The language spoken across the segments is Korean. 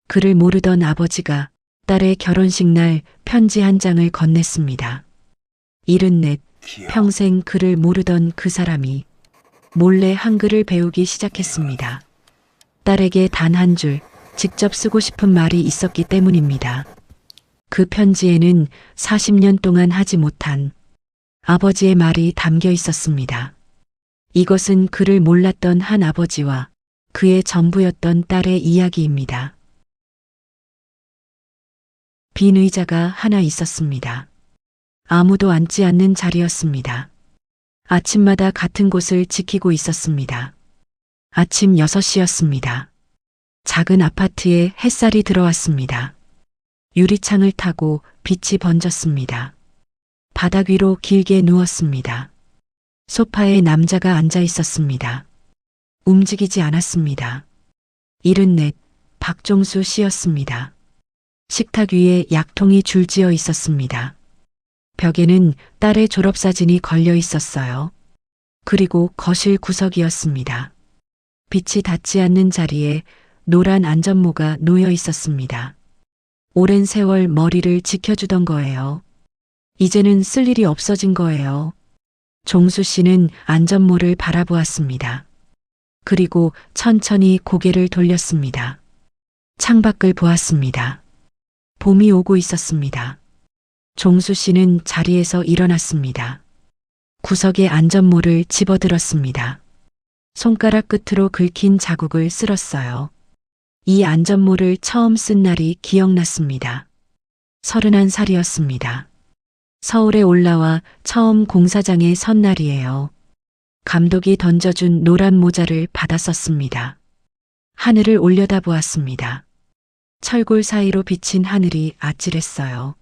그를 모르던 아버지가 딸의 결혼식 날 편지 한 장을 건넸습니다. 74, 평생 그를 모르던 그 사람이 몰래 한글을 배우기 시작했습니다. 딸에게 단 한 줄 직접 쓰고 싶은 말이 있었기 때문입니다. 그 편지에는 40년 동안 하지 못한 아버지의 말이 담겨 있었습니다. 이것은 그를 몰랐던 한 아버지와 그의 전부였던 딸의 이야기입니다. 빈 의자가 하나 있었습니다. 아무도 앉지 않는 자리였습니다. 아침마다 같은 곳을 지키고 있었습니다. 아침 6시였습니다. 작은 아파트에 햇살이 들어왔습니다. 유리창을 타고 빛이 번졌습니다. 바닥 위로 길게 누웠습니다. 소파에 남자가 앉아 있었습니다. 움직이지 않았습니다. 74, 박종수 씨였습니다. 식탁 위에 약통이 줄지어 있었습니다. 벽에는 딸의 졸업사진이 걸려 있었어요. 그리고 거실 구석이었습니다. 빛이 닿지 않는 자리에 노란 안전모가 놓여 있었습니다. 오랜 세월 머리를 지켜주던 거예요. 이제는 쓸 일이 없어진 거예요. 종수 씨는 안전모를 바라보았습니다. 그리고 천천히 고개를 돌렸습니다. 창밖을 보았습니다. 봄이 오고 있었습니다. 종수 씨는 자리에서 일어났습니다. 구석에 안전모를 집어들었습니다. 손가락 끝으로 긁힌 자국을 쓸었어요. 이 안전모를 처음 쓴 날이 기억났습니다. 31살이었습니다. 서울에 올라와 처음 공사장에 선 날이에요. 감독이 던져준 노란 모자를 받아 썼습니다. 하늘을 올려다보았습니다. 철골 사이로 비친 하늘이 아찔했어요.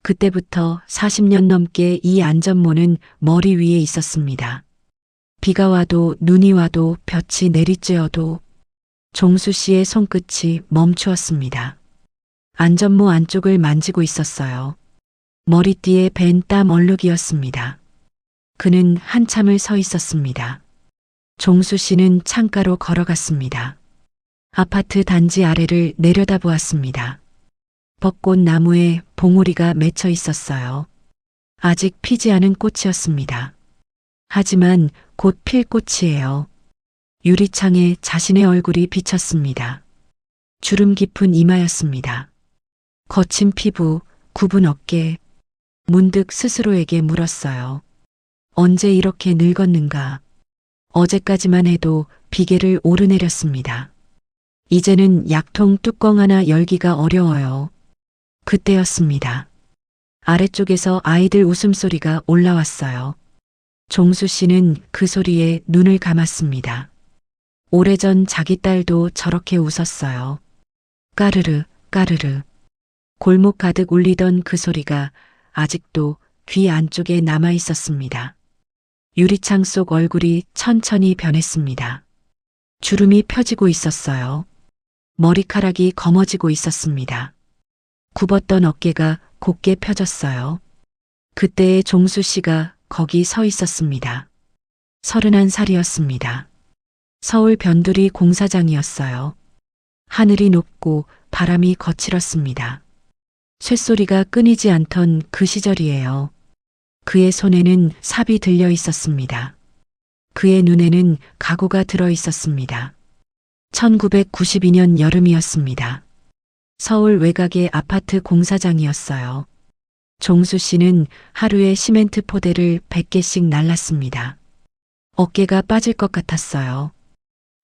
그때부터 40년 넘게 이 안전모는 머리 위에 있었습니다. 비가 와도 눈이 와도 볕이 내리쬐어도 종수 씨의 손끝이 멈추었습니다. 안전모 안쪽을 만지고 있었어요. 머리띠에 밴 땀 얼룩이었습니다. 그는 한참을 서 있었습니다. 종수 씨는 창가로 걸어갔습니다. 아파트 단지 아래를 내려다보았습니다. 벚꽃 나무에 봉우리가 맺혀 있었어요. 아직 피지 않은 꽃이었습니다. 하지만 곧 필 꽃이에요. 유리창에 자신의 얼굴이 비쳤습니다. 주름 깊은 이마였습니다. 거친 피부, 굽은 어깨, 문득 스스로에게 물었어요. 언제 이렇게 늙었는가? 어제까지만 해도 비계를 오르내렸습니다. 이제는 약통 뚜껑 하나 열기가 어려워요. 그때였습니다. 아래쪽에서 아이들 웃음소리가 올라왔어요. 종수 씨는 그 소리에 눈을 감았습니다. 오래전 자기 딸도 저렇게 웃었어요. 까르르, 까르르. 골목 가득 울리던 그 소리가 아직도 귀 안쪽에 남아 있었습니다. 유리창 속 얼굴이 천천히 변했습니다. 주름이 펴지고 있었어요. 머리카락이 검어지고 있었습니다. 굽었던 어깨가 곧게 펴졌어요. 그때의 종수 씨가 거기 서 있었습니다. 31살이었습니다. 서울 변두리 공사장이었어요. 하늘이 높고 바람이 거칠었습니다. 쇳소리가 끊이지 않던 그 시절이에요. 그의 손에는 삽이 들려 있었습니다. 그의 눈에는 각오가 들어 있었습니다. 1992년 여름이었습니다. 서울 외곽의 아파트 공사장이었어요. 종수 씨는 하루에 시멘트 포대를 100개씩 날랐습니다. 어깨가 빠질 것 같았어요.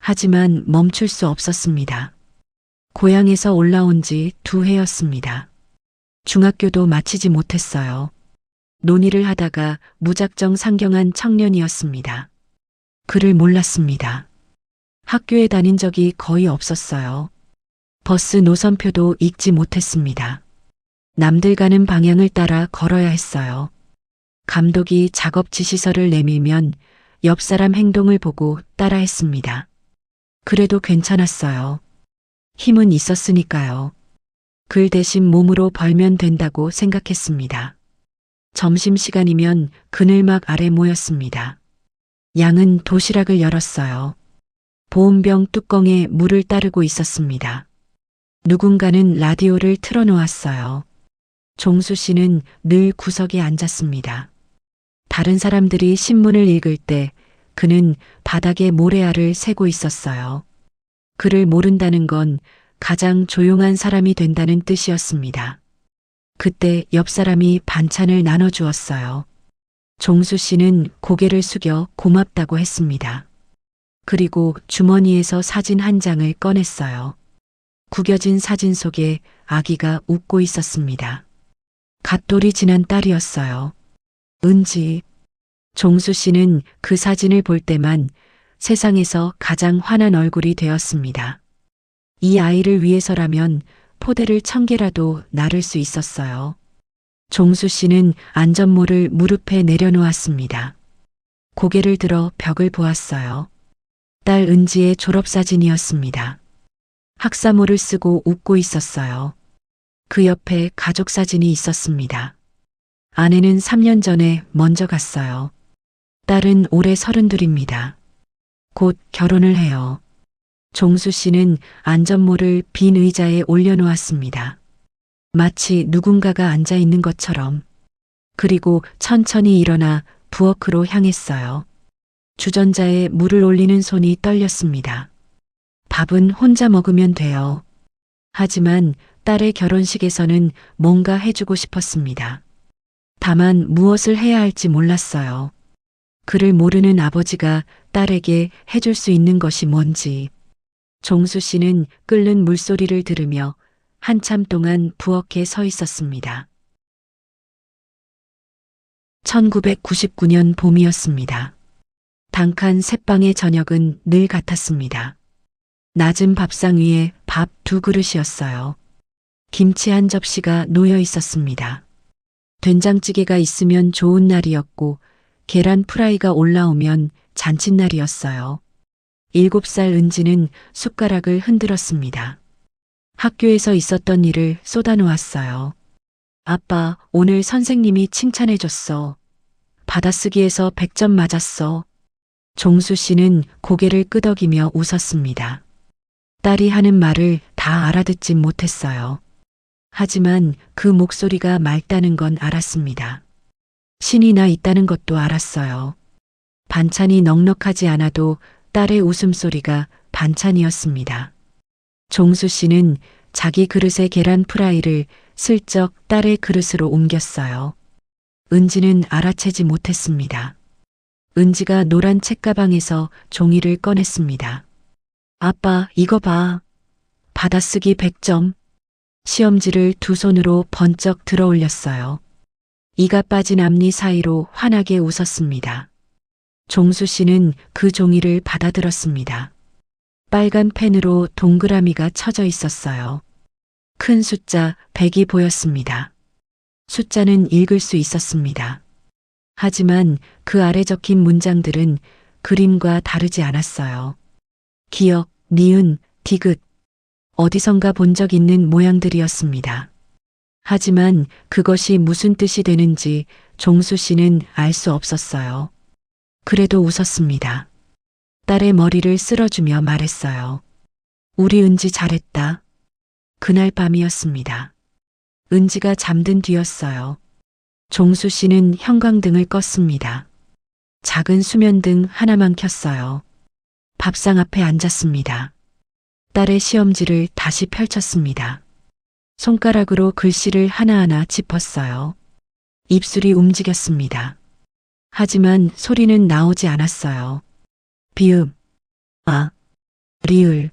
하지만 멈출 수 없었습니다. 고향에서 올라온 지 2해였습니다. 중학교도 마치지 못했어요. 논의를 하다가 무작정 상경한 청년이었습니다. 그를 몰랐습니다. 학교에 다닌 적이 거의 없었어요. 버스 노선표도 읽지 못했습니다. 남들 가는 방향을 따라 걸어야 했어요. 감독이 작업 지시서를 내밀면 옆 사람 행동을 보고 따라했습니다. 그래도 괜찮았어요. 힘은 있었으니까요. 글 대신 몸으로 벌면 된다고 생각했습니다. 점심시간이면 그늘막 아래 모였습니다. 양은 도시락을 열었어요. 보온병 뚜껑에 물을 따르고 있었습니다. 누군가는 라디오를 틀어놓았어요. 종수 씨는 늘 구석에 앉았습니다. 다른 사람들이 신문을 읽을 때 그는 바닥에 모래알을 세고 있었어요. 그를 모른다는 건 가장 조용한 사람이 된다는 뜻이었습니다. 그때 옆 사람이 반찬을 나눠주었어요. 종수 씨는 고개를 숙여 고맙다고 했습니다. 그리고 주머니에서 사진 한 장을 꺼냈어요. 구겨진 사진 속에 아기가 웃고 있었습니다. 갓돌이 지난 딸이었어요. 은지. 종수 씨는 그 사진을 볼 때만 세상에서 가장 환한 얼굴이 되었습니다. 이 아이를 위해서라면 포대를 1000개라도 나를 수 있었어요. 종수 씨는 안전모를 무릎에 내려놓았습니다. 고개를 들어 벽을 보았어요. 딸 은지의 졸업사진이었습니다. 학사모를 쓰고 웃고 있었어요. 그 옆에 가족 사진이 있었습니다. 아내는 3년 전에 먼저 갔어요. 딸은 올해 32입니다. 곧 결혼을 해요. 종수 씨는 안전모를 빈 의자에 올려놓았습니다. 마치 누군가가 앉아 있는 것처럼. 그리고 천천히 일어나 부엌으로 향했어요. 주전자에 물을 올리는 손이 떨렸습니다. 밥은 혼자 먹으면 돼요. 하지만 딸의 결혼식에서는 뭔가 해주고 싶었습니다. 다만 무엇을 해야 할지 몰랐어요. 그를 모르는 아버지가 딸에게 해줄 수 있는 것이 뭔지. 종수 씨는 끓는 물소리를 들으며 한참 동안 부엌에 서 있었습니다. 1999년 봄이었습니다. 단칸 새방의 저녁은 늘 같았습니다. 낮은 밥상 위에 밥 2그릇이었어요. 김치 한 접시가 놓여 있었습니다. 된장찌개가 있으면 좋은 날이었고 계란 프라이가 올라오면 잔칫날이었어요. 7살 은지는 숟가락을 흔들었습니다. 학교에서 있었던 일을 쏟아놓았어요. 아빠, 오늘 선생님이 칭찬해줬어. 받아쓰기에서 100점 맞았어. 종수 씨는 고개를 끄덕이며 웃었습니다. 딸이 하는 말을 다 알아듣진 못했어요. 하지만 그 목소리가 맑다는 건 알았습니다. 신이 나 있다는 것도 알았어요. 반찬이 넉넉하지 않아도 딸의 웃음소리가 반찬이었습니다. 종수 씨는 자기 그릇의 계란 프라이를 슬쩍 딸의 그릇으로 옮겼어요. 은지는 알아채지 못했습니다. 은지가 노란 책가방에서 종이를 꺼냈습니다. 아빠, 이거 봐. 받아쓰기 100점. 시험지를 두 손으로 번쩍 들어 올렸어요. 이가 빠진 앞니 사이로 환하게 웃었습니다. 종수 씨는 그 종이를 받아들었습니다. 빨간 펜으로 동그라미가 쳐져 있었어요. 큰 숫자 100이 보였습니다. 숫자는 읽을 수 있었습니다. 하지만 그 아래 적힌 문장들은 그림과 다르지 않았어요. 기억, 니은, 디귿. 어디선가 본 적 있는 모양들이었습니다. 하지만 그것이 무슨 뜻이 되는지 종수 씨는 알 수 없었어요. 그래도 웃었습니다. 딸의 머리를 쓸어주며 말했어요. 우리 은지 잘했다. 그날 밤이었습니다. 은지가 잠든 뒤였어요. 종수 씨는 형광등을 껐습니다. 작은 수면등 하나만 켰어요. 밥상 앞에 앉았습니다. 딸의 시험지를 다시 펼쳤습니다. 손가락으로 글씨를 하나하나 짚었어요. 입술이 움직였습니다. 하지만 소리는 나오지 않았어요. 비읍, 아, 리을,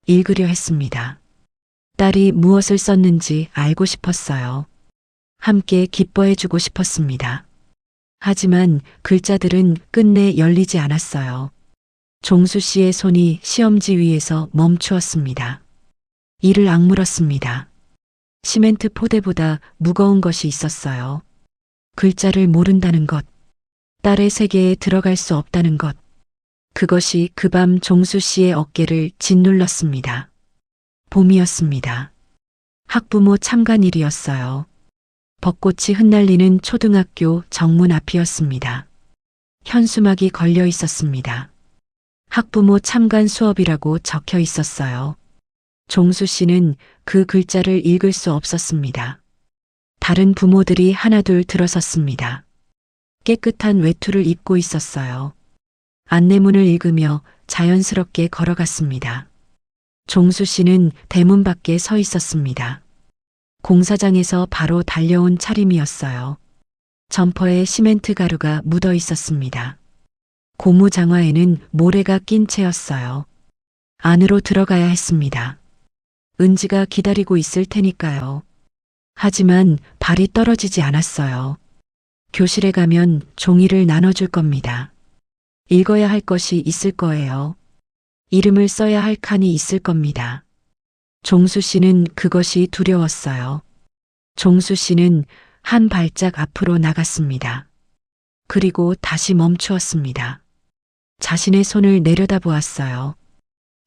읽으려 했습니다. 딸이 무엇을 썼는지 알고 싶었어요. 함께 기뻐해주고 싶었습니다. 하지만 글자들은 끝내 열리지 않았어요. 종수 씨의 손이 시험지 위에서 멈추었습니다. 이를 악물었습니다. 시멘트 포대보다 무거운 것이 있었어요. 글자를 모른다는 것, 딸의 세계에 들어갈 수 없다는 것. 그것이 그 밤 종수 씨의 어깨를 짓눌렀습니다. 봄이었습니다. 학부모 참관일이었어요. 벚꽃이 흩날리는 초등학교 정문 앞이었습니다. 현수막이 걸려 있었습니다. 학부모 참관 수업이라고 적혀 있었어요. 종수 씨는 그 글자를 읽을 수 없었습니다. 다른 부모들이 하나둘 들어섰습니다. 깨끗한 외투를 입고 있었어요. 안내문을 읽으며 자연스럽게 걸어갔습니다. 종수 씨는 대문 밖에 서 있었습니다. 공사장에서 바로 달려온 차림이었어요. 점퍼에 시멘트 가루가 묻어 있었습니다. 고무 장화에는 모래가 낀 채였어요. 안으로 들어가야 했습니다. 은지가 기다리고 있을 테니까요. 하지만 발이 떨어지지 않았어요. 교실에 가면 종이를 나눠줄 겁니다. 읽어야 할 것이 있을 거예요. 이름을 써야 할 칸이 있을 겁니다. 종수 씨는 그것이 두려웠어요. 종수 씨는 한 발짝 앞으로 나갔습니다. 그리고 다시 멈추었습니다. 자신의 손을 내려다보았어요.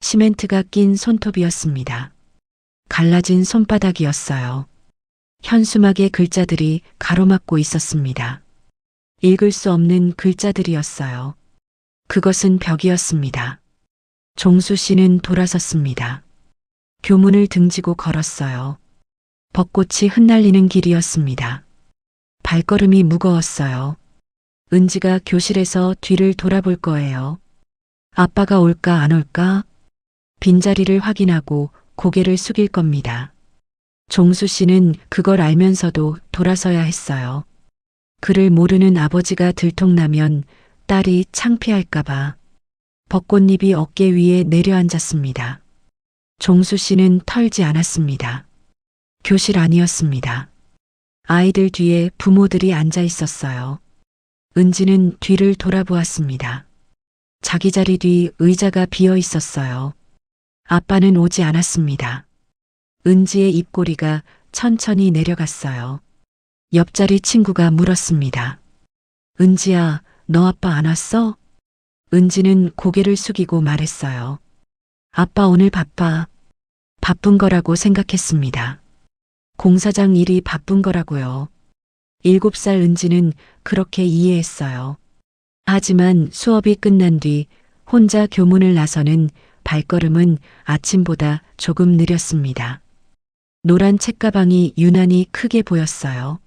시멘트가 낀 손톱이었습니다. 갈라진 손바닥이었어요. 현수막의 글자들이 가로막고 있었습니다. 읽을 수 없는 글자들이었어요. 그것은 벽이었습니다. 종수 씨는 돌아섰습니다. 교문을 등지고 걸었어요. 벚꽃이 흩날리는 길이었습니다. 발걸음이 무거웠어요. 은지가 교실에서 뒤를 돌아볼 거예요. 아빠가 올까 안 올까? 빈자리를 확인하고 고개를 숙일 겁니다. 종수 씨는 그걸 알면서도 돌아서야 했어요. 그를 모르는 아버지가 들통나면 딸이 창피할까봐. 벚꽃잎이 어깨 위에 내려앉았습니다. 종수 씨는 털지 않았습니다. 교실 아니었습니다. 아이들 뒤에 부모들이 앉아 있었어요. 은지는 뒤를 돌아보았습니다. 자기 자리 뒤 의자가 비어 있었어요. 아빠는 오지 않았습니다. 은지의 입꼬리가 천천히 내려갔어요. 옆자리 친구가 물었습니다. 은지야, 너 아빠 안 왔어? 은지는 고개를 숙이고 말했어요. 아빠 오늘 바빠. 바쁜 거라고 생각했습니다. 공사장 일이 바쁜 거라고요. 7살 은지는 그렇게 이해했어요. 하지만 수업이 끝난 뒤 혼자 교문을 나서는 발걸음은 아침보다 조금 느렸습니다. 노란 책가방이 유난히 크게 보였어요.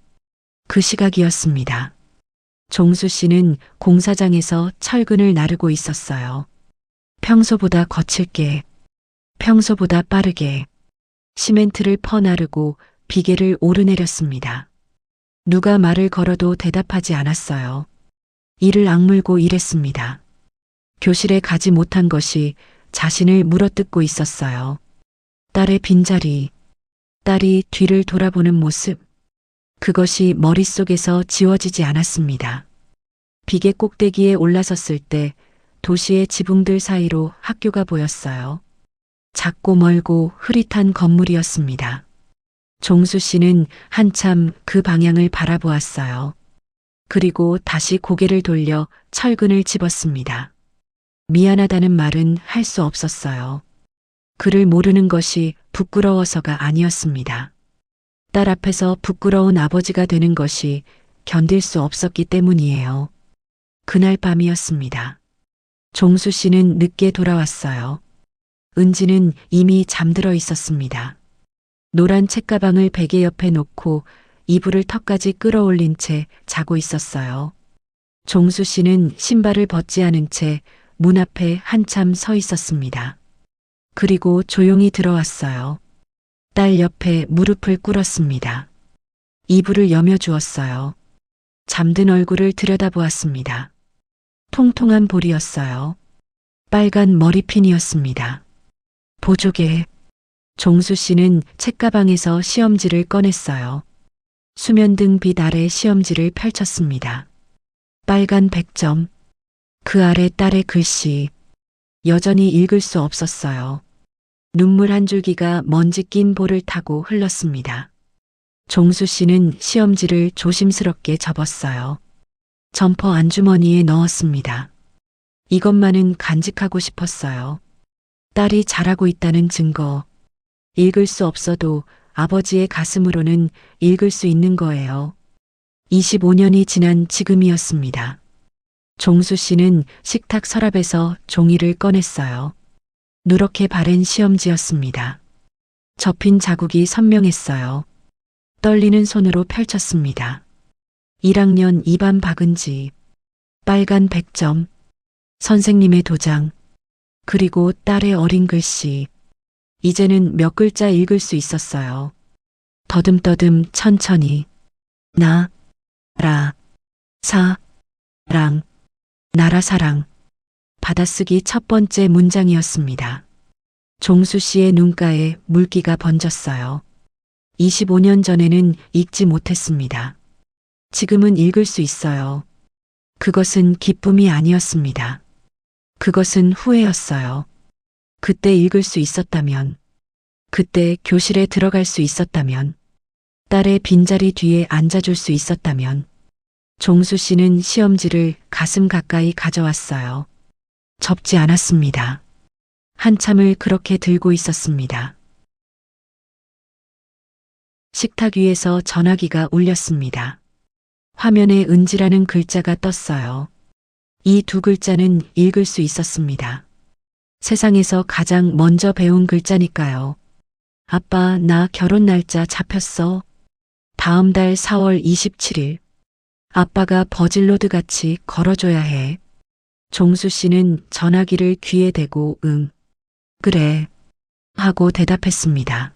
그 시각이었습니다. 종수 씨는 공사장에서 철근을 나르고 있었어요. 평소보다 거칠게, 평소보다 빠르게 시멘트를 퍼나르고 비계를 오르내렸습니다. 누가 말을 걸어도 대답하지 않았어요. 이를 악물고 일했습니다. 교실에 가지 못한 것이 자신을 물어뜯고 있었어요. 딸의 빈자리, 딸이 뒤를 돌아보는 모습, 그것이 머릿속에서 지워지지 않았습니다. 비계 꼭대기에 올라섰을 때 도시의 지붕들 사이로 학교가 보였어요. 작고 멀고 흐릿한 건물이었습니다. 종수 씨는 한참 그 방향을 바라보았어요. 그리고 다시 고개를 돌려 철근을 집었습니다. 미안하다는 말은 할 수 없었어요. 그를 모르는 것이 부끄러워서가 아니었습니다. 딸 앞에서 부끄러운 아버지가 되는 것이 견딜 수 없었기 때문이에요. 그날 밤이었습니다. 종수 씨는 늦게 돌아왔어요. 은지는 이미 잠들어 있었습니다. 노란 책가방을 베개 옆에 놓고 이불을 턱까지 끌어올린 채 자고 있었어요. 종수 씨는 신발을 벗지 않은 채 문 앞에 한참 서 있었습니다. 그리고 조용히 들어왔어요. 딸 옆에 무릎을 꿇었습니다. 이불을 여며주었어요. 잠든 얼굴을 들여다보았습니다. 통통한 볼이었어요. 빨간 머리핀이었습니다. 보조개. 종수 씨는 책가방에서 시험지를 꺼냈어요. 수면등 빛 아래 시험지를 펼쳤습니다. 빨간 100점. 그 아래 딸의 글씨. 여전히 읽을 수 없었어요. 눈물 한 줄기가 먼지 낀 볼을 타고 흘렀습니다. 종수 씨는 시험지를 조심스럽게 접었어요. 점퍼 안주머니에 넣었습니다. 이것만은 간직하고 싶었어요. 딸이 잘하고 있다는 증거. 읽을 수 없어도 아버지의 가슴으로는 읽을 수 있는 거예요. 25년이 지난 지금이었습니다. 종수 씨는 식탁 서랍에서 종이를 꺼냈어요. 누렇게 바랜 시험지였습니다. 접힌 자국이 선명했어요. 떨리는 손으로 펼쳤습니다. 1학년 2반 박은지, 빨간 100점, 선생님의 도장, 그리고 딸의 어린 글씨. 이제는 몇 글자 읽을 수 있었어요. 더듬더듬 천천히. 나, 라, 사, 랑, 나라 사랑. 받아쓰기 첫 번째 문장이었습니다. 종수 씨의 눈가에 물기가 번졌어요. 25년 전에는 읽지 못했습니다. 지금은 읽을 수 있어요. 그것은 기쁨이 아니었습니다. 그것은 후회였어요. 그때 읽을 수 있었다면, 그때 교실에 들어갈 수 있었다면, 딸의 빈자리 뒤에 앉아줄 수 있었다면, 종수 씨는 시험지를 가슴 가까이 가져왔어요. 접지 않았습니다. 한참을 그렇게 들고 있었습니다. 식탁 위에서 전화기가 울렸습니다. 화면에 은지라는 글자가 떴어요. 이 두 글자는 읽을 수 있었습니다. 세상에서 가장 먼저 배운 글자니까요. 아빠, 나 결혼 날짜 잡혔어. 다음 달 4월 27일. 아빠가 버질로드 같이 걸어줘야 해. 종수 씨는 전화기를 귀에 대고 응, 그래 하고 대답했습니다.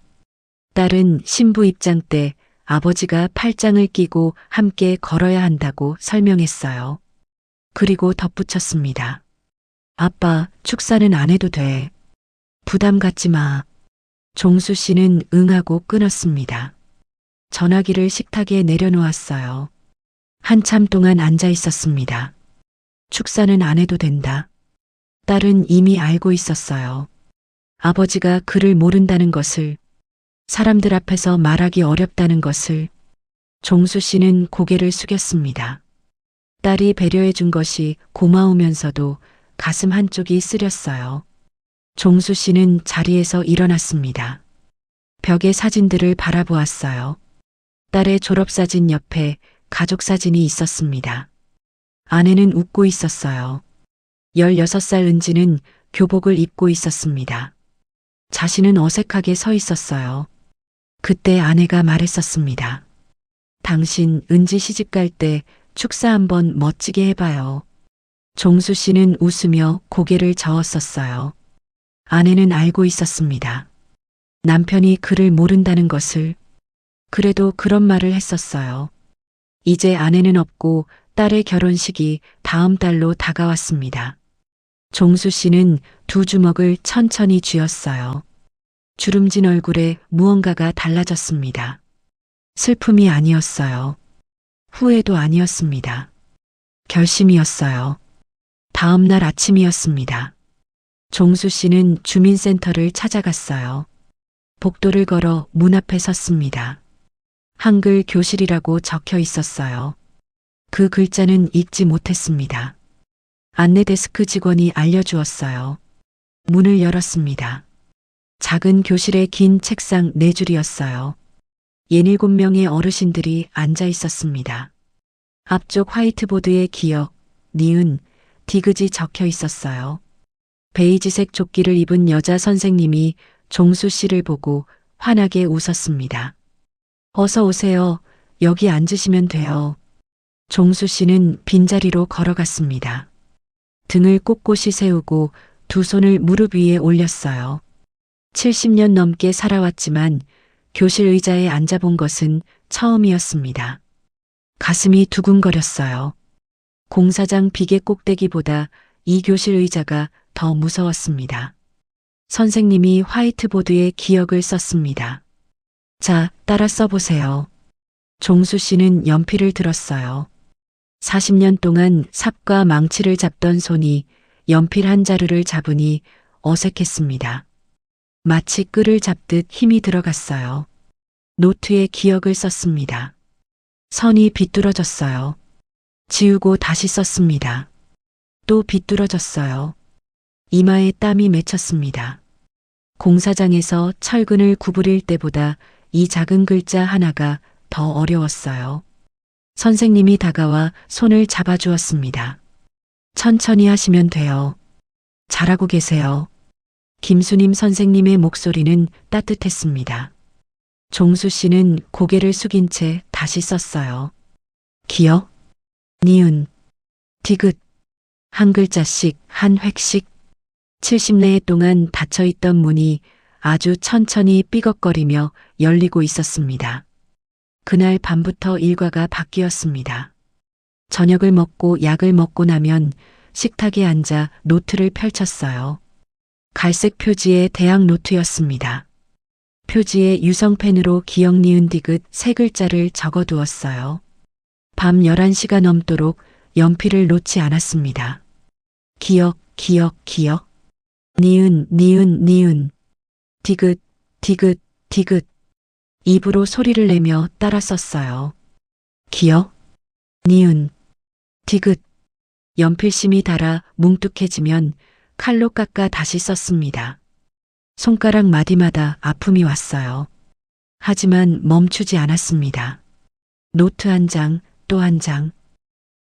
딸은 신부 입장 때 아버지가 팔짱을 끼고 함께 걸어야 한다고 설명했어요. 그리고 덧붙였습니다. 아빠, 축사는 안 해도 돼. 부담 갖지 마. 종수 씨는 응하고 끊었습니다. 전화기를 식탁에 내려놓았어요. 한참 동안 앉아 있었습니다. 축사는 안 해도 된다. 딸은 이미 알고 있었어요. 아버지가 그를 모른다는 것을, 사람들 앞에서 말하기 어렵다는 것을. 종수 씨는 고개를 숙였습니다. 딸이 배려해 준 것이 고마우면서도 가슴 한쪽이 쓰렸어요. 종수 씨는 자리에서 일어났습니다. 벽의 사진들을 바라보았어요. 딸의 졸업사진 옆에 가족사진이 있었습니다. 아내는 웃고 있었어요. 16살 은지는 교복을 입고 있었습니다. 자신은 어색하게 서 있었어요. 그때 아내가 말했었습니다. 당신 은지 시집갈 때 축사 한번 멋지게 해봐요. 종수 씨는 웃으며 고개를 저었었어요. 아내는 알고 있었습니다. 남편이 그를 모른다는 것을. 그래도 그런 말을 했었어요. 이제 아내는 없고 딸의 결혼식이 다음 달로 다가왔습니다. 종수 씨는 두 주먹을 천천히 쥐었어요. 주름진 얼굴에 무언가가 달라졌습니다. 슬픔이 아니었어요. 후회도 아니었습니다. 결심이었어요. 다음 날 아침이었습니다. 종수 씨는 주민센터를 찾아갔어요. 복도를 걸어 문 앞에 섰습니다. 한글 교실이라고 적혀 있었어요. 그 글자는 읽지 못했습니다. 안내 데스크 직원이 알려주었어요. 문을 열었습니다. 작은 교실에 긴 책상 4줄이었어요. 17명의 어르신들이 앉아 있었습니다. 앞쪽 화이트보드에 기억, 니은, 디귿이 적혀 있었어요. 베이지색 조끼를 입은 여자 선생님이 종수 씨를 보고 환하게 웃었습니다. 어서 오세요. 여기 앉으시면 돼요. 종수 씨는 빈자리로 걸어갔습니다. 등을 꼿꼿이 세우고 두 손을 무릎 위에 올렸어요. 70년 넘게 살아왔지만 교실 의자에 앉아본 것은 처음이었습니다. 가슴이 두근거렸어요. 공사장 비계 꼭대기보다 이 교실 의자가 더 무서웠습니다. 선생님이 화이트보드에 기억을 썼습니다. 자, 따라 써보세요. 종수 씨는 연필을 들었어요. 40년 동안 삽과 망치를 잡던 손이 연필 한 자루를 잡으니 어색했습니다. 마치 끈을 잡듯 힘이 들어갔어요. 노트에 기억을 썼습니다. 선이 비뚤어졌어요. 지우고 다시 썼습니다. 또 비뚤어졌어요. 이마에 땀이 맺혔습니다. 공사장에서 철근을 구부릴 때보다 이 작은 글자 하나가 더 어려웠어요. 선생님이 다가와 손을 잡아주었습니다. 천천히 하시면 돼요. 잘하고 계세요. 김수님 선생님의 목소리는 따뜻했습니다. 종수 씨는 고개를 숙인 채 다시 썼어요. 기억, 니은, 디귿, 한 글자씩 한 획씩. 70내 동안 닫혀있던 문이 아주 천천히 삐걱거리며 열리고 있었습니다. 그날 밤부터 일과가 바뀌었습니다. 저녁을 먹고 약을 먹고 나면 식탁에 앉아 노트를 펼쳤어요. 갈색 표지의 대학 노트였습니다. 표지에 유성펜으로 기억 니은 디귿 세 글자를 적어두었어요. 밤 11시가 넘도록 연필을 놓지 않았습니다. 기억, 기억, 기억. 니은, 니은, 니은. 디귿, 디귿, 디귿. 입으로 소리를 내며 따라 썼어요. 기억, 니은, 디귿. 연필심이 닳아 뭉뚝해지면 칼로 깎아 다시 썼습니다. 손가락 마디마다 아픔이 왔어요. 하지만 멈추지 않았습니다. 노트 한 장, 또 한 장.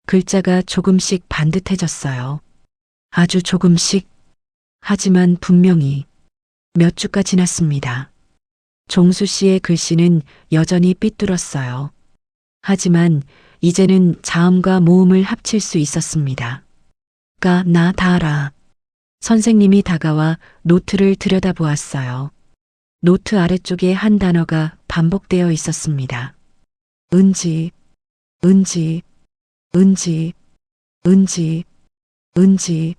글자가 조금씩 반듯해졌어요. 아주 조금씩. 하지만 분명히. 몇 주가 지났습니다. 종수 씨의 글씨는 여전히 삐뚤었어요. 하지만 이제는 자음과 모음을 합칠 수 있었습니다. 가, 나, 다라. 선생님이 다가와 노트를 들여다보았어요. 노트 아래쪽에 한 단어가 반복되어 있었습니다. 은지, 은지, 은지, 은지, 은지.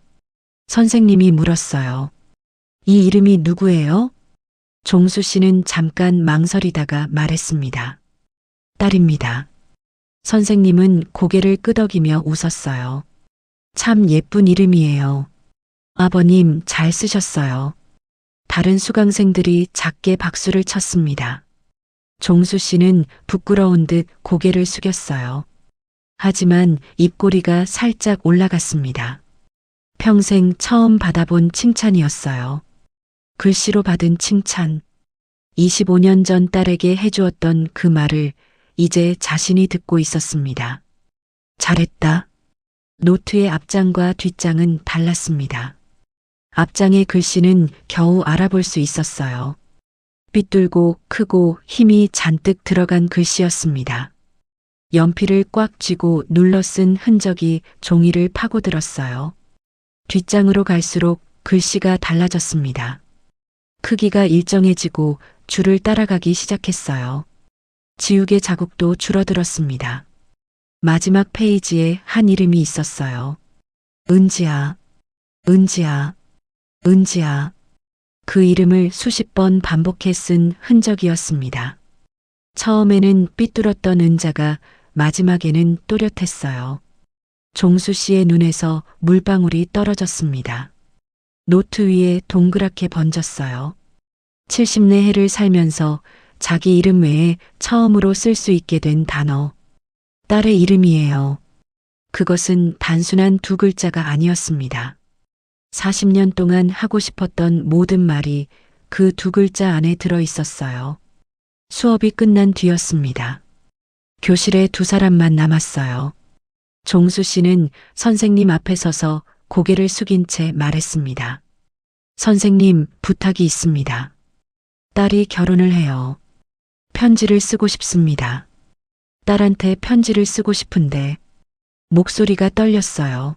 선생님이 물었어요. 이 이름이 누구예요? 종수 씨는 잠깐 망설이다가 말했습니다. 딸입니다. 선생님은 고개를 끄덕이며 웃었어요. 참 예쁜 이름이에요. 아버님 잘 쓰셨어요. 다른 수강생들이 작게 박수를 쳤습니다. 종수 씨는 부끄러운 듯 고개를 숙였어요. 하지만 입꼬리가 살짝 올라갔습니다. 평생 처음 받아본 칭찬이었어요. 글씨로 받은 칭찬. 25년 전 딸에게 해주었던 그 말을 이제 자신이 듣고 있었습니다. 잘했다. 노트의 앞장과 뒷장은 달랐습니다. 앞장의 글씨는 겨우 알아볼 수 있었어요. 삐뚤고 크고 힘이 잔뜩 들어간 글씨였습니다. 연필을 꽉 쥐고 눌러 쓴 흔적이 종이를 파고들었어요. 뒷장으로 갈수록 글씨가 달라졌습니다. 크기가 일정해지고 줄을 따라가기 시작했어요. 지우개 자국도 줄어들었습니다. 마지막 페이지에 한 이름이 있었어요. 은지야, 은지야, 은지야. 그 이름을 수십 번 반복해 쓴 흔적이었습니다. 처음에는 삐뚤었던 은자가 마지막에는 또렷했어요. 종수 씨의 눈에서 물방울이 떨어졌습니다. 노트 위에 동그랗게 번졌어요. 70내 해를 살면서 자기 이름 외에 처음으로 쓸 수 있게 된 단어. 딸의 이름이에요. 그것은 단순한 두 글자가 아니었습니다. 40년 동안 하고 싶었던 모든 말이 그 두 글자 안에 들어 있었어요. 수업이 끝난 뒤였습니다. 교실에 두 사람만 남았어요. 종수 씨는 선생님 앞에 서서 고개를 숙인 채 말했습니다. 선생님, 부탁이 있습니다. 딸이 결혼을 해요. 편지를 쓰고 싶습니다. 딸한테 편지를 쓰고 싶은데 목소리가 떨렸어요.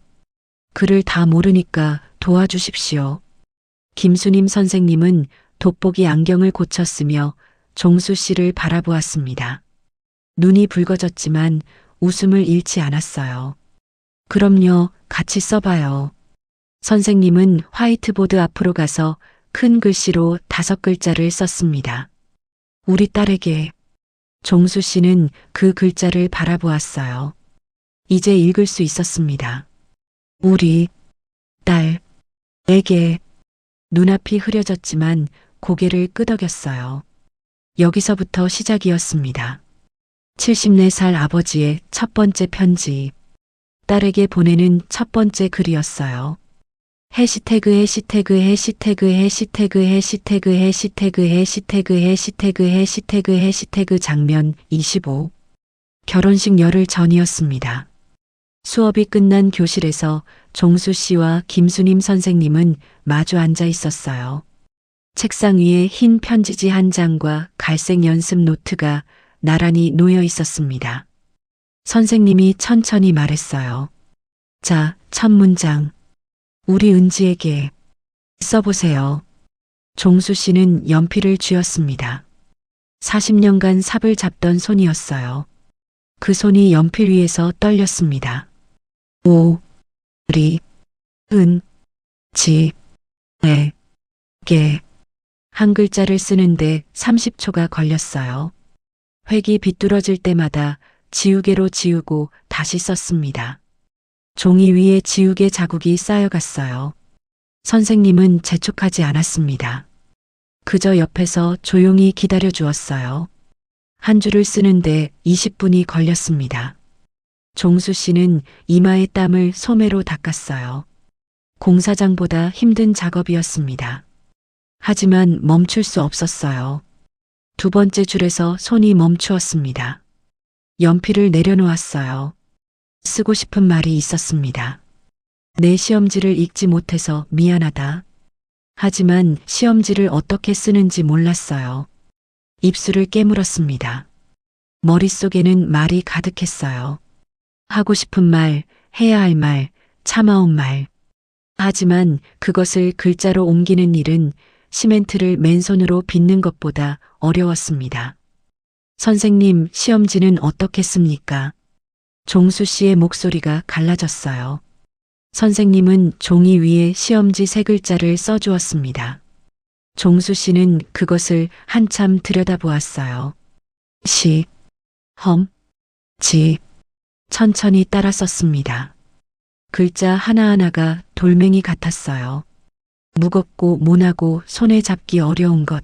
글을 다 모르니까 도와주십시오. 김수님 선생님은 돋보기 안경을 고쳤으며 종수 씨를 바라보았습니다. 눈이 붉어졌지만 웃음을 잃지 않았어요. 그럼요, 같이 써봐요. 선생님은 화이트보드 앞으로 가서 큰 글씨로 5글자를 썼습니다. 우리 딸에게. 종수 씨는 그 글자를 바라보았어요. 이제 읽을 수 있었습니다. 우리 딸에게. 눈앞이 흐려졌지만 고개를 끄덕였어요. 여기서부터 시작이었습니다. 74살 아버지의 첫 번째 편지. 딸에게 보내는 첫 번째 글이었어요. 해시태그 해시태그 해시태그 해시태그 해시태그 해시태그 해시태그 해시태그 해시태그 해시태그 장면 25. 결혼식 열흘 전이었습니다. 수업이 끝난 교실에서 종수 씨와 김수님 선생님은 마주 앉아 있었어요. 책상 위에 흰 편지지 한 장과 갈색 연습 노트가 나란히 놓여 있었습니다. 선생님이 천천히 말했어요. 자, 첫 문장. 우리 은지에게 써보세요. 종수 씨는 연필을 쥐었습니다. 40년간 삽을 잡던 손이었어요. 그 손이 연필 위에서 떨렸습니다. 오, 리, 은, 지, 에, 게. 한 글자를 쓰는데 30초가 걸렸어요. 획이 비뚤어질 때마다 지우개로 지우고 다시 썼습니다. 종이 위에 지우개 자국이 쌓여갔어요. 선생님은 재촉하지 않았습니다. 그저 옆에서 조용히 기다려 주었어요. 한 줄을 쓰는데 20분이 걸렸습니다. 종수 씨는 이마의 땀을 소매로 닦았어요. 공사장보다 힘든 작업이었습니다. 하지만 멈출 수 없었어요. 두 번째 줄에서 손이 멈추었습니다. 연필을 내려놓았어요. 쓰고 싶은 말이 있었습니다. 내 시험지를 읽지 못해서 미안하다. 하지만 시험지를 어떻게 쓰는지 몰랐어요. 입술을 깨물었습니다. 머릿속에는 말이 가득했어요. 하고 싶은 말, 해야 할 말, 참아온 말. 하지만 그것을 글자로 옮기는 일은 시멘트를 맨손으로 빚는 것보다 어려웠습니다. 선생님, 시험지는 어떻게 씁니까? 종수 씨의 목소리가 갈라졌어요. 선생님은 종이 위에 시험지 세 글자를 써주었습니다. 종수 씨는 그것을 한참 들여다보았어요. 시, 험, 지. 천천히 따라 썼습니다. 글자 하나하나가 돌멩이 같았어요. 무겁고 모나고 손에 잡기 어려운 것.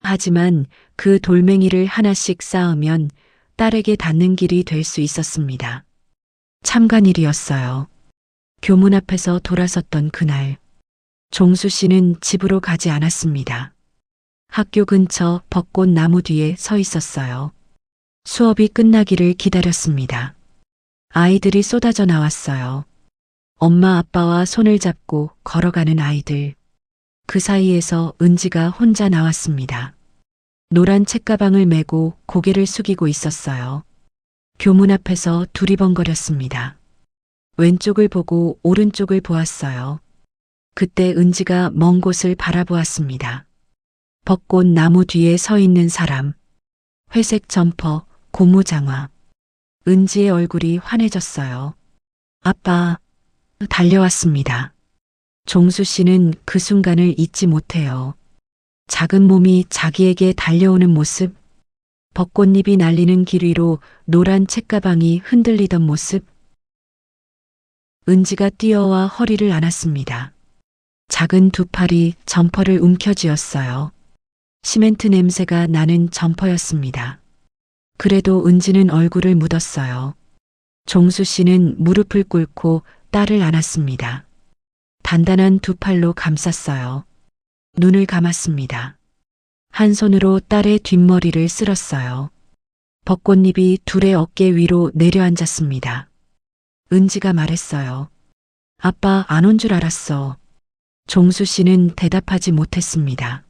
하지만 그 돌멩이를 하나씩 쌓으면 딸에게 닿는 길이 될 수 있었습니다. 참관일이었어요. 교문 앞에서 돌아섰던 그날. 종수 씨는 집으로 가지 않았습니다. 학교 근처 벚꽃 나무 뒤에 서 있었어요. 수업이 끝나기를 기다렸습니다. 아이들이 쏟아져 나왔어요. 엄마 아빠와 손을 잡고 걸어가는 아이들. 그 사이에서 은지가 혼자 나왔습니다. 노란 책가방을 메고 고개를 숙이고 있었어요. 교문 앞에서 두리번거렸습니다. 왼쪽을 보고 오른쪽을 보았어요. 그때 은지가 먼 곳을 바라보았습니다. 벚꽃 나무 뒤에 서 있는 사람. 회색 점퍼, 고무장화. 은지의 얼굴이 환해졌어요. 아빠, 달려왔습니다. 종수 씨는 그 순간을 잊지 못해요. 작은 몸이 자기에게 달려오는 모습, 벚꽃잎이 날리는 길 위로 노란 책가방이 흔들리던 모습. 은지가 뛰어와 허리를 안았습니다. 작은 두 팔이 점퍼를 움켜쥐었어요. 시멘트 냄새가 나는 점퍼였습니다. 그래도 은지는 얼굴을 묻었어요. 종수 씨는 무릎을 꿇고 딸을 안았습니다. 단단한 두 팔로 감쌌어요. 눈을 감았습니다. 한 손으로 딸의 뒷머리를 쓸었어요. 벚꽃잎이 둘의 어깨 위로 내려앉았습니다. 은지가 말했어요. 아빠 안 온 줄 알았어. 종수 씨는 대답하지 못했습니다.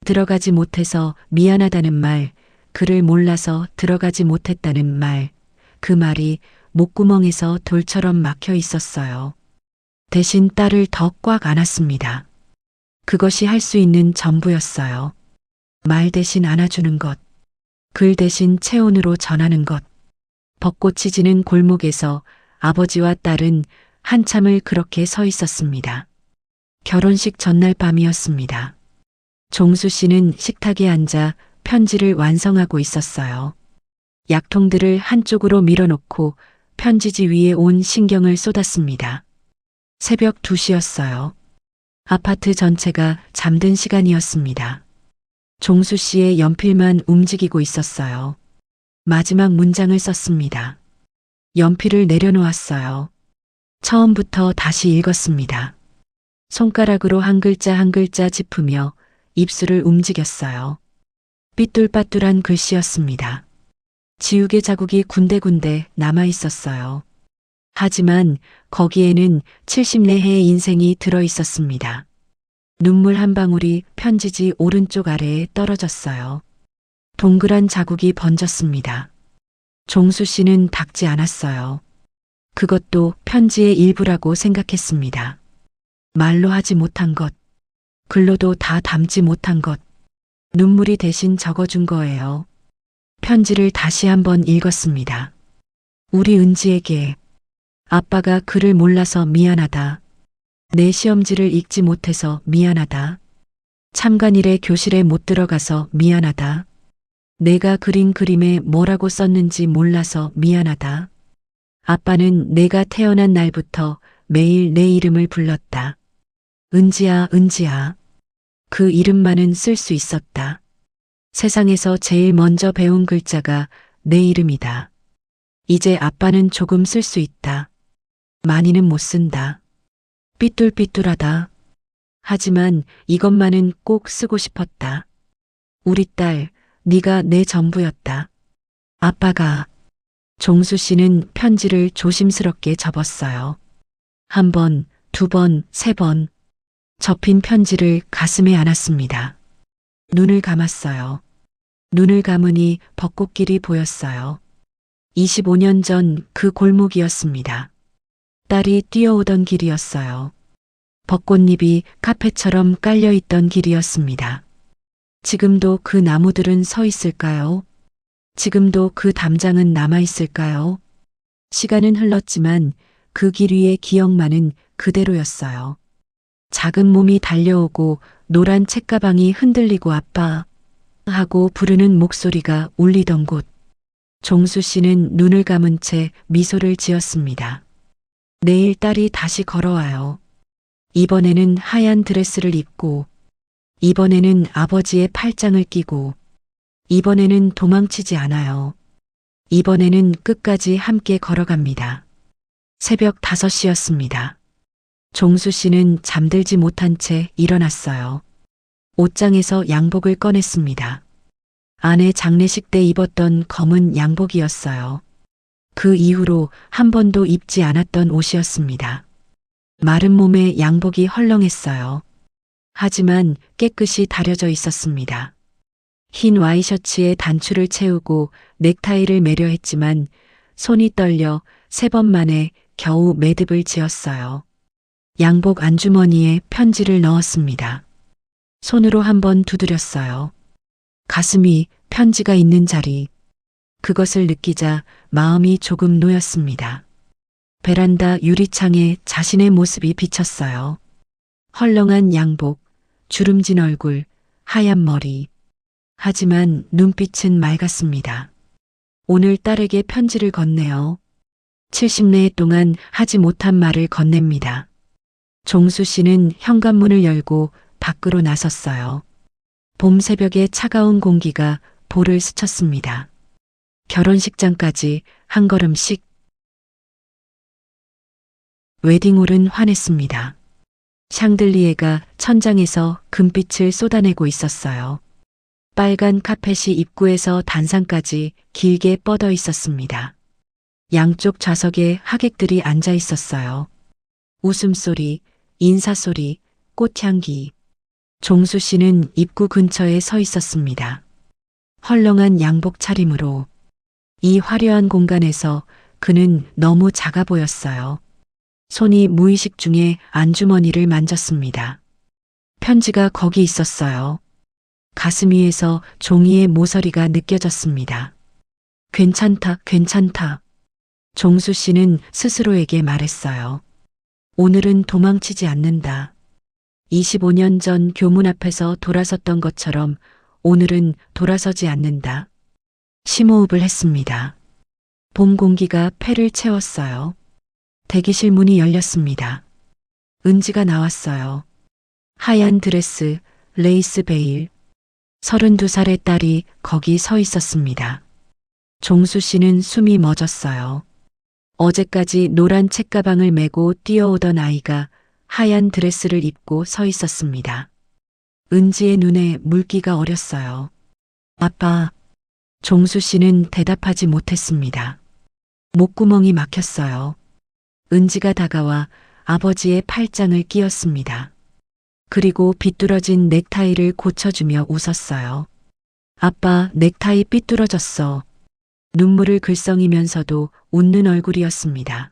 들어가지 못해서 미안하다는 말, 그를 몰라서 들어가지 못했다는 말, 그 말이 목구멍에서 돌처럼 막혀 있었어요. 대신 딸을 더 꽉 안았습니다. 그것이 할 수 있는 전부였어요. 말 대신 안아주는 것, 글 대신 체온으로 전하는 것. 벚꽃이 지는 골목에서 아버지와 딸은 한참을 그렇게 서 있었습니다. 결혼식 전날 밤이었습니다. 종수 씨는 식탁에 앉아 편지를 완성하고 있었어요. 약통들을 한쪽으로 밀어놓고 편지지 위에 온 신경을 쏟았습니다. 새벽 2시였어요. 아파트 전체가 잠든 시간이었습니다. 종수 씨의 연필만 움직이고 있었어요. 마지막 문장을 썼습니다. 연필을 내려놓았어요. 처음부터 다시 읽었습니다. 손가락으로 한 글자 한 글자 짚으며 입술을 움직였어요. 삐뚤빠뚤한 글씨였습니다. 지우개 자국이 군데군데 남아 있었어요. 하지만 거기에는 74해의 인생이 들어 있었습니다. 눈물 한 방울이 편지지 오른쪽 아래에 떨어졌어요. 동그란 자국이 번졌습니다. 종수 씨는 닦지 않았어요. 그것도 편지의 일부라고 생각했습니다. 말로 하지 못한 것, 글로도 다 담지 못한 것, 눈물이 대신 적어준 거예요. 편지를 다시 한번 읽었습니다. 우리 은지에게 아빠가 글을 몰라서 미안하다. 내 시험지를 읽지 못해서 미안하다. 참관일에 교실에 못 들어가서 미안하다. 내가 그린 그림에 뭐라고 썼는지 몰라서 미안하다. 아빠는 내가 태어난 날부터 매일 내 이름을 불렀다. 은지야, 은지야. 그 이름만은 쓸 수 있었다. 세상에서 제일 먼저 배운 글자가 내 이름이다. 이제 아빠는 조금 쓸 수 있다. 많이는 못 쓴다. 삐뚤삐뚤하다. 하지만 이것만은 꼭 쓰고 싶었다. 우리 딸, 네가 내 전부였다. 아빠가. 종수 씨는 편지를 조심스럽게 접었어요. 한 번, 두 번, 세 번. 접힌 편지를 가슴에 안았습니다. 눈을 감았어요. 눈을 감으니 벚꽃길이 보였어요. 25년 전 그 골목이었습니다. 딸이 뛰어오던 길이었어요. 벚꽃잎이 카페처럼 깔려있던 길이었습니다. 지금도 그 나무들은 서 있을까요? 지금도 그 담장은 남아있을까요? 시간은 흘렀지만 그 길 위의 기억만은 그대로였어요. 작은 몸이 달려오고 노란 책가방이 흔들리고 아빠 하고 부르는 목소리가 울리던 곳. 종수 씨는 눈을 감은 채 미소를 지었습니다. 내일 딸이 다시 걸어와요. 이번에는 하얀 드레스를 입고, 이번에는 아버지의 팔짱을 끼고, 이번에는 도망치지 않아요. 이번에는 끝까지 함께 걸어갑니다. 새벽 5시였습니다. 종수 씨는 잠들지 못한 채 일어났어요. 옷장에서 양복을 꺼냈습니다. 아내 장례식 때 입었던 검은 양복이었어요. 그 이후로 한 번도 입지 않았던 옷이었습니다. 마른 몸에 양복이 헐렁했어요. 하지만 깨끗이 다려져 있었습니다. 흰 와이셔츠에 단추를 채우고 넥타이를 매려 했지만 손이 떨려 3번 만에 겨우 매듭을 지었어요. 양복 안주머니에 편지를 넣었습니다. 손으로 한번 두드렸어요. 가슴이 편지가 있는 자리. 그것을 느끼자 마음이 조금 놓였습니다. 베란다 유리창에 자신의 모습이 비쳤어요. 헐렁한 양복, 주름진 얼굴, 하얀 머리. 하지만 눈빛은 맑았습니다. 오늘 딸에게 편지를 건네요. 70내 동안 하지 못한 말을 건넵니다. 종수 씨는 현관문을 열고 밖으로 나섰어요. 봄 새벽의 차가운 공기가 볼을 스쳤습니다. 결혼식장까지 한 걸음씩. 웨딩홀은 환했습니다. 샹들리에가 천장에서 금빛을 쏟아내고 있었어요. 빨간 카펫이 입구에서 단상까지 길게 뻗어 있었습니다. 양쪽 좌석에 하객들이 앉아 있었어요. 웃음소리, 인사소리, 꽃향기. 종수 씨는 입구 근처에 서 있었습니다. 헐렁한 양복 차림으로. 이 화려한 공간에서 그는 너무 작아 보였어요. 손이 무의식 중에 안주머니를 만졌습니다. 편지가 거기 있었어요. 가슴 위에서 종이의 모서리가 느껴졌습니다. 괜찮다, 괜찮다. 종수 씨는 스스로에게 말했어요. 오늘은 도망치지 않는다. 25년 전 교문 앞에서 돌아섰던 것처럼 오늘은 돌아서지 않는다. 심호흡을 했습니다. 봄 공기가 폐를 채웠어요. 대기실 문이 열렸습니다. 은지가 나왔어요. 하얀 드레스, 레이스 베일. 32살의 딸이 거기 서 있었습니다. 종수 씨는 숨이 멎었어요. 어제까지 노란 책가방을 메고 뛰어오던 아이가 하얀 드레스를 입고 서 있었습니다. 은지의 눈에 물기가 어렸어요. 아빠. 종수 씨는 대답하지 못했습니다. 목구멍이 막혔어요. 은지가 다가와 아버지의 팔짱을 끼웠습니다. 그리고 비뚤어진 넥타이를 고쳐주며 웃었어요. 아빠, 넥타이 삐뚤어졌어. 눈물을 글썽이면서도 웃는 얼굴이었습니다.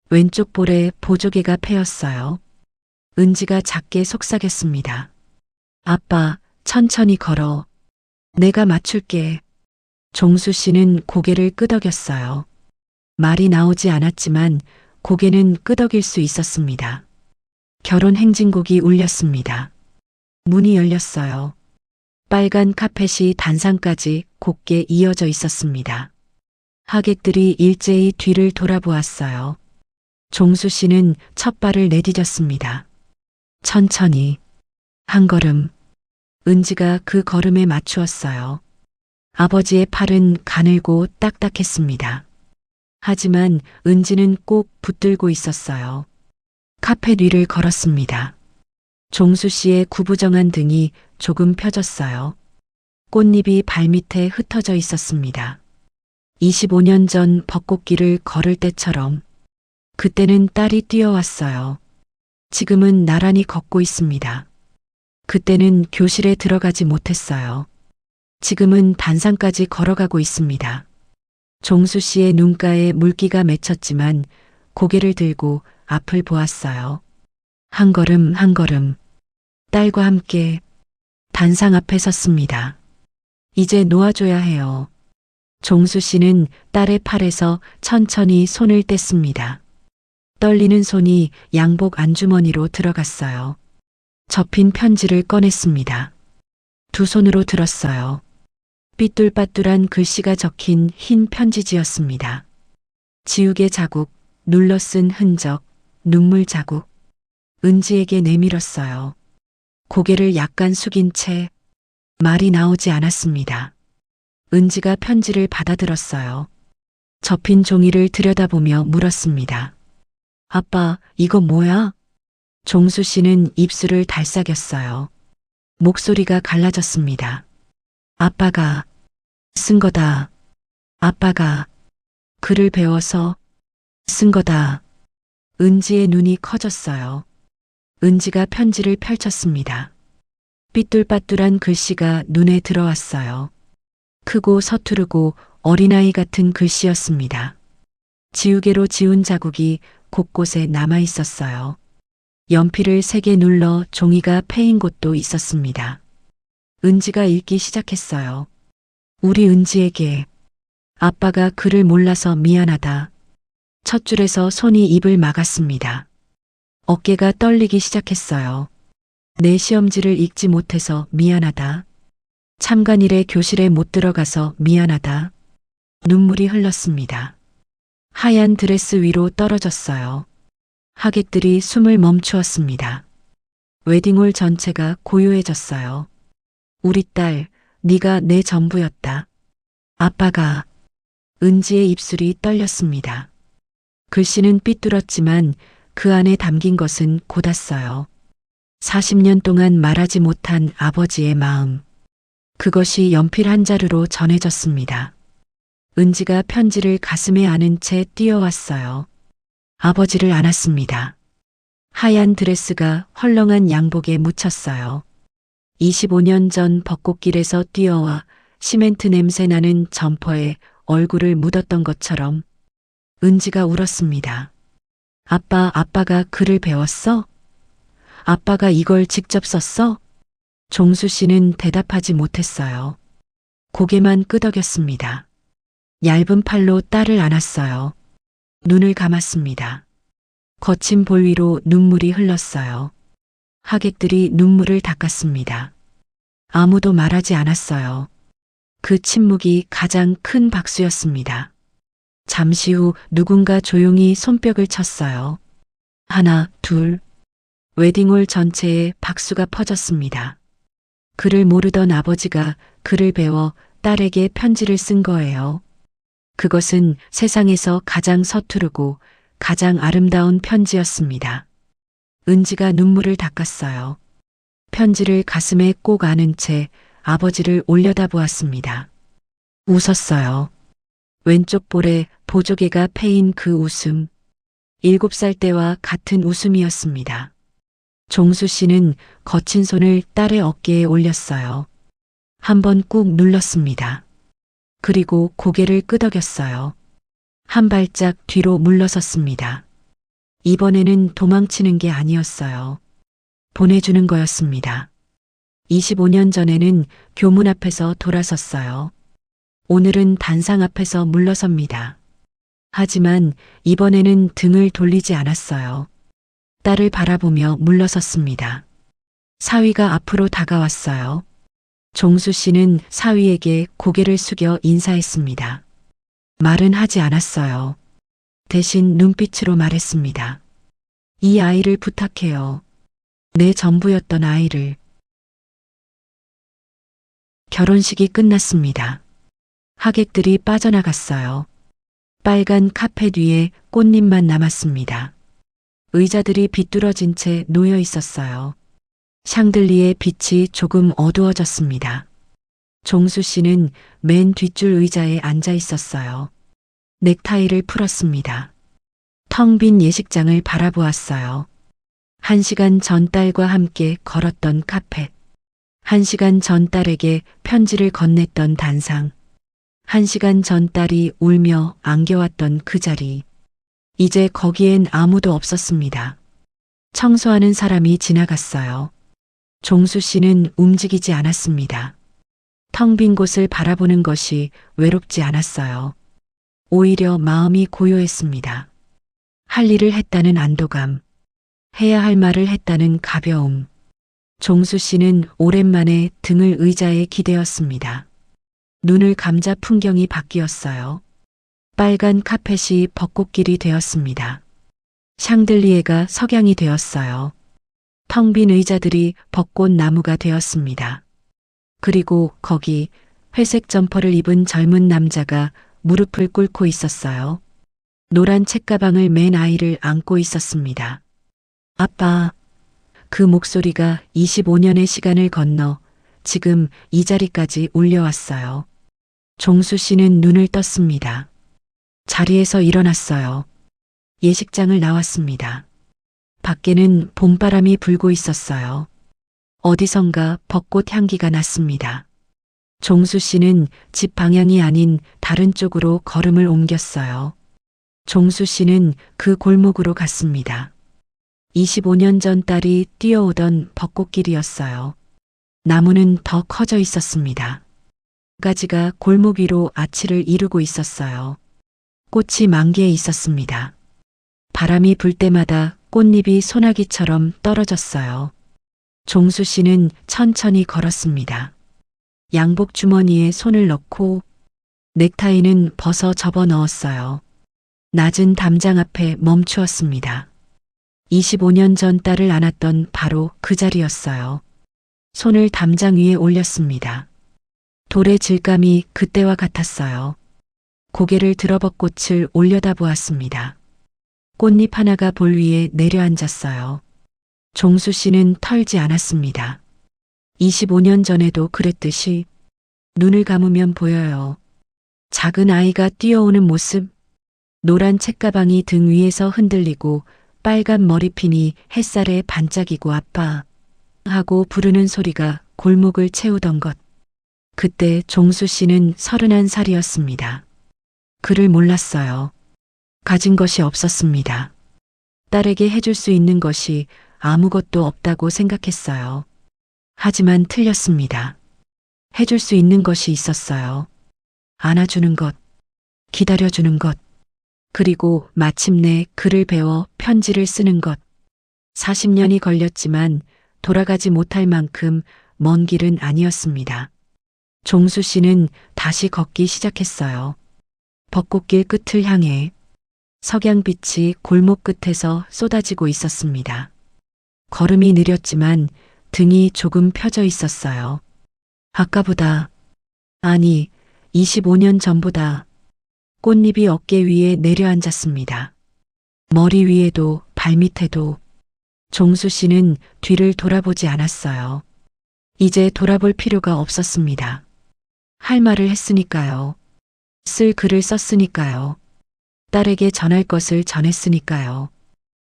왼쪽 볼에 보조개가 패였어요. 은지가 작게 속삭였습니다. 아빠, 천천히 걸어. 내가 맞출게. 종수 씨는 고개를 끄덕였어요. 말이 나오지 않았지만 고개는 끄덕일 수 있었습니다. 결혼 행진곡이 울렸습니다. 문이 열렸어요. 빨간 카펫이 단상까지 곱게 이어져 있었습니다. 하객들이 일제히 뒤를 돌아보았어요. 종수 씨는 첫 발을 내디뎠습니다. 천천히, 한 걸음. 은지가 그 걸음에 맞추었어요. 아버지의 팔은 가늘고 딱딱했습니다. 하지만 은지는 꼭 붙들고 있었어요. 카펫 위를 걸었습니다. 종수 씨의 구부정한 등이 조금 펴졌어요. 꽃잎이 발밑에 흩어져 있었습니다. 25년 전 벚꽃길을 걸을 때처럼. 그때는 딸이 뛰어왔어요. 지금은 나란히 걷고 있습니다. 그때는 교실에 들어가지 못했어요. 지금은 단상까지 걸어가고 있습니다. 종수 씨의 눈가에 물기가 맺혔지만 고개를 들고 앞을 보았어요. 한 걸음 한 걸음. 딸과 함께 단상 앞에 섰습니다. 이제 놓아줘야 해요. 종수 씨는 딸의 팔에서 천천히 손을 뗐습니다. 떨리는 손이 양복 안주머니로 들어갔어요. 접힌 편지를 꺼냈습니다. 두 손으로 들었어요. 삐뚤빠뚤한 글씨가 적힌 흰 편지지였습니다. 지우개 자국, 눌러 쓴 흔적, 눈물 자국. 은지에게 내밀었어요. 고개를 약간 숙인 채 말이 나오지 않았습니다. 은지가 편지를 받아들었어요. 접힌 종이를 들여다보며 물었습니다. 아빠, 이거 뭐야? 종수 씨는 입술을 달싹였어요. 목소리가 갈라졌습니다. 아빠가 쓴 거다. 아빠가 글을 배워서 쓴 거다. 은지의 눈이 커졌어요. 은지가 편지를 펼쳤습니다. 삐뚤빠뚤한 글씨가 눈에 들어왔어요. 크고 서투르고 어린아이 같은 글씨였습니다. 지우개로 지운 자국이 곳곳에 남아 있었어요. 연필을 세게 눌러 종이가 패인 곳도 있었습니다. 은지가 읽기 시작했어요. 우리 은지에게. 아빠가 글을 몰라서 미안하다. 첫 줄에서 손이 입을 막았습니다. 어깨가 떨리기 시작했어요. 내 시험지를 읽지 못해서 미안하다. 참관일에 교실에 못 들어가서 미안하다. 눈물이 흘렀습니다. 하얀 드레스 위로 떨어졌어요. 하객들이 숨을 멈추었습니다. 웨딩홀 전체가 고요해졌어요. 우리 딸, 네가 내 전부였다. 아빠가. 은지의 입술이 떨렸습니다. 글씨는 삐뚤었지만 그 안에 담긴 것은 고닿았어요. 40년 동안 말하지 못한 아버지의 마음. 그것이 연필 한 자루로 전해졌습니다. 은지가 편지를 가슴에 안은 채 뛰어왔어요. 아버지를 안았습니다. 하얀 드레스가 헐렁한 양복에 묻혔어요. 25년 전 벚꽃길에서 뛰어와 시멘트 냄새 나는 점퍼에 얼굴을 묻었던 것처럼 은지가 울었습니다. 아빠가 글을 배웠어? 아빠가 이걸 직접 썼어? 종수 씨는 대답하지 못했어요. 고개만 끄덕였습니다. 얇은 팔로 딸을 안았어요. 눈을 감았습니다. 거친 볼 위로 눈물이 흘렀어요. 하객들이 눈물을 닦았습니다. 아무도 말하지 않았어요. 그 침묵이 가장 큰 박수였습니다. 잠시 후 누군가 조용히 손뼉을 쳤어요. 하나, 둘. 웨딩홀 전체에 박수가 퍼졌습니다. 글을 모르던 아버지가 글을 배워 딸에게 편지를 쓴 거예요. 그것은 세상에서 가장 서투르고 가장 아름다운 편지였습니다. 은지가 눈물을 닦았어요. 편지를 가슴에 꼭 안은 채 아버지를 올려다보았습니다. 웃었어요. 왼쪽 볼에 보조개가 패인 그 웃음. 7살 때와 같은 웃음이었습니다. 종수 씨는 거친 손을 딸의 어깨에 올렸어요. 한번 꾹 눌렀습니다. 그리고 고개를 끄덕였어요. 한 발짝 뒤로 물러섰습니다. 이번에는 도망치는 게 아니었어요. 보내주는 거였습니다. 25년 전에는 교문 앞에서 돌아섰어요. 오늘은 단상 앞에서 물러섭니다. 하지만 이번에는 등을 돌리지 않았어요. 딸을 바라보며 물러섰습니다. 사위가 앞으로 다가왔어요. 종수 씨는 사위에게 고개를 숙여 인사했습니다. 말은 하지 않았어요. 대신 눈빛으로 말했습니다. 이 아이를 부탁해요. 내 전부였던 아이를. 결혼식이 끝났습니다. 하객들이 빠져나갔어요. 빨간 카펫 위에 꽃잎만 남았습니다. 의자들이 비뚤어진 채 놓여 있었어요. 샹들리에 빛이 조금 어두워졌습니다. 종수 씨는 맨 뒷줄 의자에 앉아 있었어요. 넥타이를 풀었습니다. 텅 빈 예식장을 바라보았어요. 1시간 전 딸과 함께 걸었던 카펫. 1시간 전 딸에게 편지를 건넸던 단상. 1시간 전 딸이 울며 안겨왔던 그 자리. 이제 거기엔 아무도 없었습니다. 청소하는 사람이 지나갔어요. 종수 씨는 움직이지 않았습니다. 텅 빈 곳을 바라보는 것이 외롭지 않았어요. 오히려 마음이 고요했습니다. 할 일을 했다는 안도감, 해야 할 말을 했다는 가벼움. 종수 씨는 오랜만에 등을 의자에 기대었습니다. 눈을 감자 풍경이 바뀌었어요. 빨간 카펫이 벚꽃길이 되었습니다. 샹들리에가 석양이 되었어요. 텅 빈 의자들이 벚꽃 나무가 되었습니다. 그리고 거기 회색 점퍼를 입은 젊은 남자가 무릎을 꿇고 있었어요. 노란 책가방을 맨 아이를 안고 있었습니다. 아빠. 그 목소리가 25년의 시간을 건너 지금 이 자리까지 울려왔어요. 종수 씨는 눈을 떴습니다. 자리에서 일어났어요. 예식장을 나왔습니다. 밖에는 봄바람이 불고 있었어요. 어디선가 벚꽃 향기가 났습니다. 종수 씨는 집 방향이 아닌 다른 쪽으로 걸음을 옮겼어요. 종수 씨는 그 골목으로 갔습니다. 25년 전 딸이 뛰어오던 벚꽃길이었어요. 나무는 더 커져 있었습니다. 가지가 골목 위로 아치를 이루고 있었어요. 꽃이 만개해 있었습니다. 바람이 불 때마다 꽃잎이 소나기처럼 떨어졌어요. 종수 씨는 천천히 걸었습니다. 양복 주머니에 손을 넣고 넥타이는 벗어 접어 넣었어요. 낮은 담장 앞에 멈추었습니다. 25년 전 딸을 안았던 바로 그 자리였어요. 손을 담장 위에 올렸습니다. 돌의 질감이 그때와 같았어요. 고개를 들어 벚꽃을 올려다보았습니다. 꽃잎 하나가 볼 위에 내려앉았어요. 종수 씨는 털지 않았습니다. 25년 전에도 그랬듯이 눈을 감으면 보여요. 작은 아이가 뛰어오는 모습, 노란 책가방이 등 위에서 흔들리고 빨간 머리핀이 햇살에 반짝이고 아빠 하고 부르는 소리가 골목을 채우던 것. 그때 종수 씨는 31살이었습니다. 그를 몰랐어요. 가진 것이 없었습니다. 딸에게 해줄 수 있는 것이 아무것도 없다고 생각했어요. 하지만 틀렸습니다. 해줄 수 있는 것이 있었어요. 안아주는 것, 기다려주는 것, 그리고 마침내 글을 배워 편지를 쓰는 것. 40년이 걸렸지만 돌아가지 못할 만큼 먼 길은 아니었습니다. 종수 씨는 다시 걷기 시작했어요. 벚꽃길 끝을 향해 석양빛이 골목 끝에서 쏟아지고 있었습니다. 걸음이 느렸지만 등이 조금 펴져 있었어요. 아까보다, 아니, 25년 전보다 꽃잎이 어깨 위에 내려앉았습니다. 머리 위에도 발밑에도. 종수 씨는 뒤를 돌아보지 않았어요. 이제 돌아볼 필요가 없었습니다. 할 말을 했으니까요. 쓸 글을 썼으니까요. 딸에게 전할 것을 전했으니까요.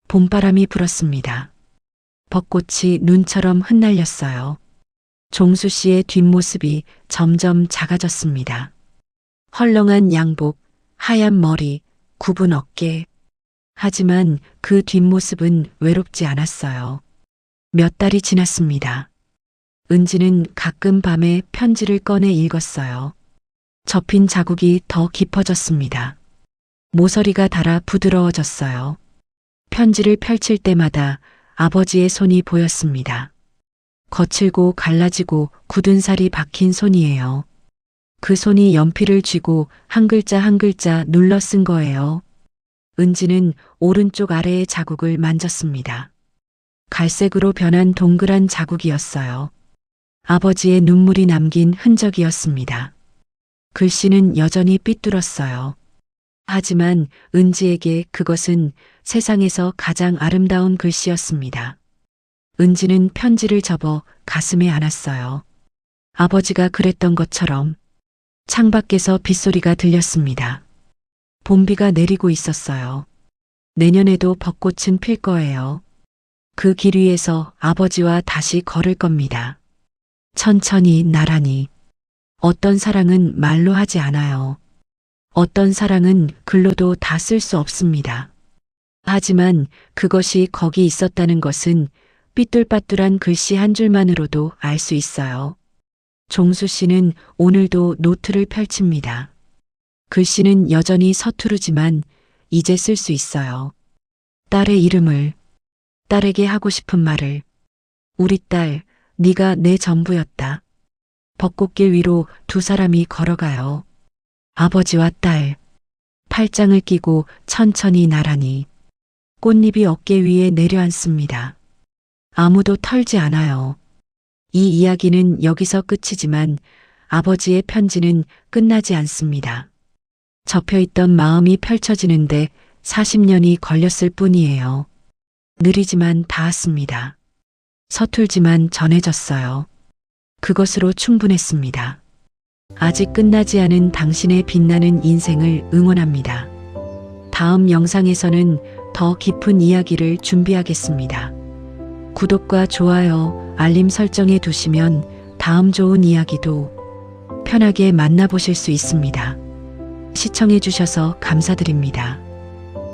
봄바람이 불었습니다. 벚꽃이 눈처럼 흩날렸어요. 종수 씨의 뒷모습이 점점 작아졌습니다. 헐렁한 양복, 하얀 머리, 굽은 어깨. 하지만 그 뒷모습은 외롭지 않았어요. 몇 달이 지났습니다. 은지는 가끔 밤에 편지를 꺼내 읽었어요. 접힌 자국이 더 깊어졌습니다. 모서리가 닳아 부드러워졌어요. 편지를 펼칠 때마다 아버지의 손이 보였습니다. 거칠고 갈라지고 굳은 살이 박힌 손이에요. 그 손이 연필을 쥐고 한 글자 한 글자 눌러 쓴 거예요. 은지는 오른쪽 아래의 자국을 만졌습니다. 갈색으로 변한 동그란 자국이었어요. 아버지의 눈물이 남긴 흔적이었습니다. 글씨는 여전히 삐뚤었어요. 하지만 은지에게 그것은 세상에서 가장 아름다운 글씨였습니다. 은지는 편지를 접어 가슴에 안았어요. 아버지가 그랬던 것처럼. 창밖에서 빗소리가 들렸습니다. 봄비가 내리고 있었어요. 내년에도 벚꽃은 필 거예요. 그 길 위에서 아버지와 다시 걸을 겁니다. 천천히 나란히. 어떤 사랑은 말로 하지 않아요. 어떤 사랑은 글로도 다 쓸 수 없습니다. 하지만 그것이 거기 있었다는 것은 삐뚤빠뚤한 글씨 한 줄만으로도 알 수 있어요. 종수 씨는 오늘도 노트를 펼칩니다. 글씨는 여전히 서투르지만 이제 쓸 수 있어요. 딸의 이름을, 딸에게 하고 싶은 말을. 우리 딸, 네가 내 전부였다. 벚꽃길 위로 두 사람이 걸어가요. 아버지와 딸. 팔짱을 끼고 천천히 나란히. 꽃잎이 어깨 위에 내려앉습니다. 아무도 털지 않아요. 이 이야기는 여기서 끝이지만 아버지의 편지는 끝나지 않습니다. 접혀있던 마음이 펼쳐지는데 40년이 걸렸을 뿐이에요. 느리지만 닿았습니다. 서툴지만 전해졌어요. 그것으로 충분했습니다. 아직 끝나지 않은 당신의 빛나는 인생을 응원합니다. 다음 영상에서는 더 깊은 이야기를 준비하겠습니다. 구독과 좋아요, 알림 설정해 두시면 다음 좋은 이야기도 편하게 만나보실 수 있습니다. 시청해 주셔서 감사드립니다.